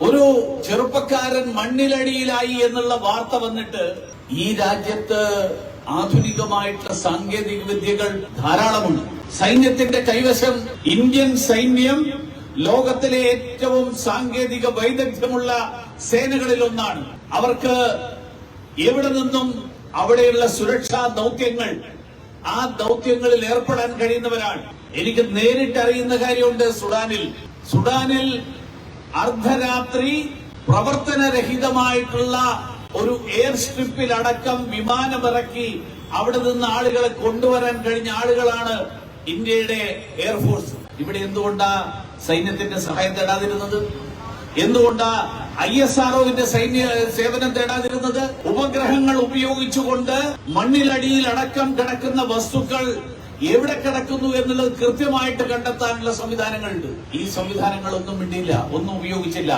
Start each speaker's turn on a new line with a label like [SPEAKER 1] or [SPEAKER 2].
[SPEAKER 1] ഒരു ചെറുപ്പക്കാരൻ മണ്ണിലടിയിലായി എന്നുള്ള വാർത്ത വന്നിട്ട് ഈ രാജ്യത്ത് ആധുനികമായിട്ടുള്ള സാങ്കേതിക വിദ്യകൾ ധാരാളമുണ്ട്. സൈന്യത്തിന്റെ കൈവശം ഇന്ത്യൻ സൈന്യം ലോകത്തിലെ ഏറ്റവും സാങ്കേതിക വൈദഗ്ധ്യമുള്ള സേനകളിൽ ഒന്നാണ്. അവർക്ക് എവിടെ നിന്നും അവിടെയുള്ള സുരക്ഷാ ദൗത്യങ്ങൾ, ആ ദൗത്യങ്ങളിൽ ഏർപ്പെടാൻ കഴിയുന്നവരാണ്. എനിക്ക് നേരിട്ടറിയുന്ന കാര്യമുണ്ട്. സുഡാനിൽ അർദ്ധരാത്രി പ്രവർത്തനരഹിതമായിട്ടുള്ള ഒരു എയർ സ്ട്രിപ്പിൽ അടക്കം വിമാനമിറക്കി അവിടെ നിന്ന് ആളുകളെ കൊണ്ടുവരാൻ കഴിഞ്ഞ ആളുകളാണ് ഇന്ത്യയുടെ എയർഫോഴ്സ്. ഇവിടെ എന്തുകൊണ്ടാ സൈന്യത്തിന്റെ സഹായം തേടാതിരുന്നത്? എന്തുകൊണ്ടാ ISROവിന്റെ സൈന്യ സേവനം തേടാതിരുന്നത്? ഉപഗ്രഹങ്ങൾ ഉപയോഗിച്ചുകൊണ്ട് മണ്ണിലടിയിൽ അടക്കം കിടക്കുന്ന വസ്തുക്കൾ എവിടെ കിടക്കുന്നു എന്നുള്ളത് കൃത്യമായിട്ട് കണ്ടെത്താനുള്ള സംവിധാനങ്ങളുണ്ട്. ഈ സംവിധാനങ്ങളൊന്നും വേണ്ടിയില്ല, ഒന്നും ഉപയോഗിച്ചില്ല.